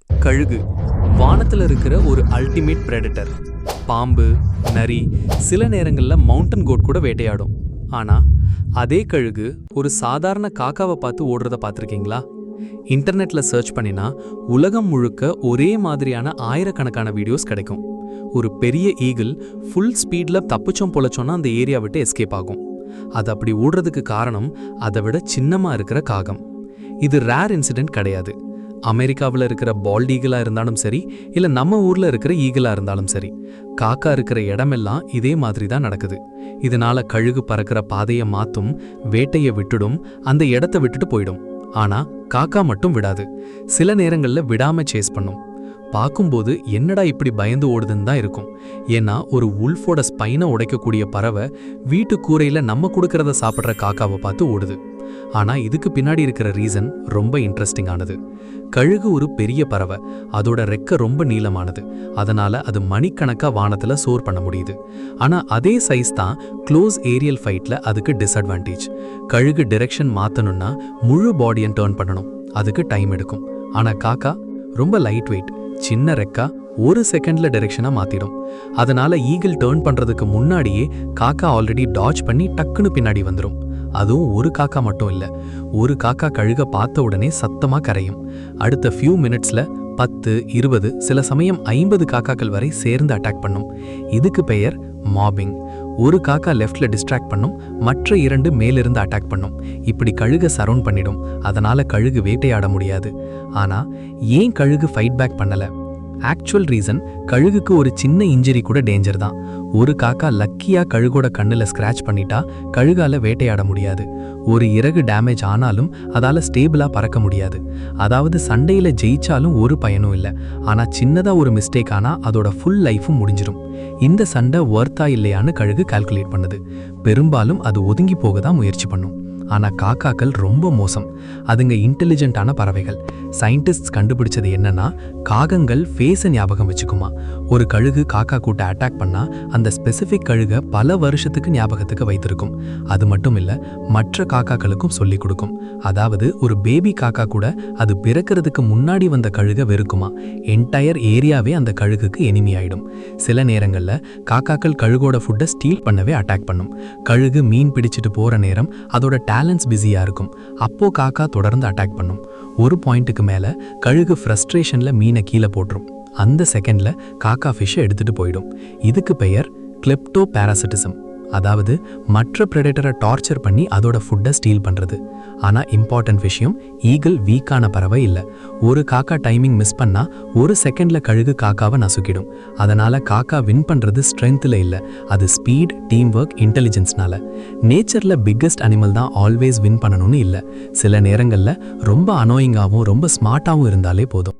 கழுகு வானத்துல இருக்கிற ஒரு அல்டிமேட் பிரெடட்டர். பாம்பு, நரி, சில நேரங்கள்ல மவுண்டன் கோட் கூட வேட்டையாடும். ஆனா அதே கழுகு ஒரு சாதாரண காக்காவை பார்த்து ஓடுறத பார்த்துருக்கீங்களா? இன்டர்நெட்ல சர்ச் பண்ணினா உலகம் முழுக்க ஒரே மாதிரியான ஆயிரக்கணக்கான வீடியோஸ் கிடைக்கும். ஒரு பெரிய ஈகிள் ஃபுல் ஸ்பீட்ல தப்பிச்சோம் பொழைச்சோன்னா அந்த ஏரியா விட்டு எஸ்கேப் ஆகும். அது அப்படி ஓடுறதுக்கு காரணம் அதை விட சின்னமா இருக்கிற காகம். இது ரேர் இன்சிடென்ட் கிடையாது. அமெரிக்காவில் இருக்கிற பால்ட் ஈகிளா இருந்தாலும் சரி, இல்ல நம்ம ஊர்ல இருக்கிற ஈகிளா இருந்தாலும் சரி, காக்கா இருக்கிற இடமெல்லாம் இதே மாதிரி தான் நடக்குது. இதனால கழுகு பறக்கிற பாதையை மாத்தும், வேட்டையை விட்டுடும், அந்த இடத்த விட்டுட்டு போயிடும். ஆனா காக்கா மட்டும் விடாது. சில நேரங்கள்ல விடாம சேஸ் பண்ணும். பார்க்கும்போது என்னடா இப்படி பயந்து ஓடுதுன்னு தான் இருக்கும். ஏன்னா ஒரு உல்ஃபோட ஸ்பைனை உடைக்கக்கூடிய பறவை வீட்டு கூரையில நம்ம கொடுக்கறத சாப்பிட்ற காக்காவை பார்த்து ஓடுது. ஆனா இதுக்கு பின்னாடி இருக்கிற ரீசன் ரொம்ப இன்ட்ரெஸ்டிங்கானது. கழுகு ஒரு பெரிய பறவை, அதோட ரெக்க ரொம்ப நீளமானது. அதனால அது மணிக்கணக்கா வானத்துல சோர் பண்ண முடியுது. ஆனா அதே சைஸ் தான் க்ளோஸ் ஏரியல் ஃபைட்ல அதுக்கு டிஸ்அட்வான்டேஜ். கழுகு டிரெக்ஷன் மாத்தணும்னா முழு பாடியை டர்ன் பண்ணணும், அதுக்கு டைம் எடுக்கும். ஆனா காக்கா ரொம்ப லைட் வெயிட், சின்ன ரெக்கா, ஒரு செகண்ட்ல டைரக்ஷனா மாத்திடும். அதனால ஈகிள் டர்ன் பண்றதுக்கு முன்னாடியே காக்கா ஆல்ரெடி டாஜ் பண்ணி டக்குன்னு பின்னாடி வந்துடும். அதுவும் ஒரு காக்கா மட்டும் இல்ல, ஒரு காக்கா கழுக பார்த்த உடனே சத்தமா கரையும். அடுத்த ஃபியூ மினிட்ஸ்ல 10, 20, சில சமயம் 50 காக்காக்கள் வரை சேர்ந்து அட்டாக் பண்ணும். இதுக்கு பெயர் மாபிங். ஒரு காக்கா லெஃப்ட்ல டிஸ்ட்ராக்ட் பண்ணும், மற்ற 2 மேலிருந்து அட்டாக் பண்ணும். இப்படி கழுக சரவுண்ட் பண்ணிடும். அதனால கழுகு வேட்டையாட முடியாது. ஆனா ஏன் கழுகு ஃபைட் பேக் பண்ணல? ஆக்சுவல் ரீசன், கழுகுக்கு ஒரு சின்ன இன்ஜரி கூட டேஞ்சர் தான். ஒரு காக்கா லக்கியா கழுகோட கண்ணுல ஸ்கிராச் பண்ணிட்டா கழுகால வேட்டையாட முடியாது. ஒரு இறகு டேமேஜ் ஆனாலும் அதால ஸ்டேபிளா பறக்க முடியாது. அதாவது சண்டையில ஜெயிச்சாலும் ஒரு பயனும் இல்லை. ஆனா சின்னதா ஒரு மிஸ்டேக் ஆனா அதோட ஃபுல் லைஃபும் முடிஞ்சிடும். இந்த சண்டை வர்த்தா இல்லையான்னு கழுகு கால்குலேட் பண்ணுது. பெரும்பாலும் அது ஒதுங்கி போக தான் முயற்சி பண்ணும். ஆனா காக்காக்கள் ரொம்ப மோசம். அதுங்க இன்டெலிஜென்ட்டான பறவைகள். சயின்டிஸ்ட் கண்டுபிடிச்சது என்னன்னா, காகங்கள் ஃபேஸை ஞாபகம் வச்சுக்குமா. ஒரு கழுகு காக்கா கூட்ட அட்டாக் பண்ணா அந்த ஸ்பெசிஃபிக் கழுக பல வருஷத்துக்கு ஞாபகத்துக்கு வைத்திருக்கும். அது மட்டும் இல்ல, மற்ற காக்காக்களுக்கும் சொல்லி கொடுக்கும். அதாவது ஒரு பேபி காக்கா கூட அது பிறக்கிறதுக்கு முன்னாடி வந்த கழுக வெறுக்குமா. என்டையர் ஏரியாவே அந்த கழுகுக்கு எனிமி ஆயிடும். சில நேரங்கள்ல காக்காக்கள் கழுகோட ஃபுட்டை ஸ்டீல் பண்ணவே அட்டாக் பண்ணும். கழுகு மீன் பிடிச்சிட்டு போற நேரம் அதோட டேலண்ட்ஸ் பிஸியா இருக்கும். அப்போ காக்கா தொடர்ந்து அட்டாக் பண்ணும். ஒரு பாயிண்ட்டுக்கு மேல கழுகு ஃப்ரஸ்ட்ரேஷன்ல மீனை கீழே போட்டுரும். அந்த செகண்ட்ல காக்கா ஃபிஷ்ஷை எடுத்துட்டு போயிடும். இதுக்கு பெயர் கிளெப்டோ பாராசிட்டிசம். அதாவது மற்ற பிரெடேட்டரை டார்ச்சர் பண்ணி அதோட ஃபுட்டை ஸ்டீல் பண்றது. ஆனா இம்பார்ட்டன்ட் விஷயம், ஈகிள் வீக்கான பறவை இல்லை. ஒரு காக்கா டைமிங் மிஸ் பண்ணா ஒரு செகண்ட்ல கழுகு காக்காவை நசுக்கிடும். அதனால காக்கா வின் பண்றது ஸ்ட்ரென்த்ல இல்லை, அது ஸ்பீட், டீம் ஒர்க், இன்டெலிஜென்ஸ்னால. நேச்சர்ல பிக்கஸ்ட் அனிமல் தான் ஆல்வேஸ் வின் பண்ணணும்னு இல்லை. சில நேரங்கள்ல ரொம்ப அனோயிங்காகவும் ரொம்ப ஸ்மார்ட்டாகவும் இருந்தாலே போதும்.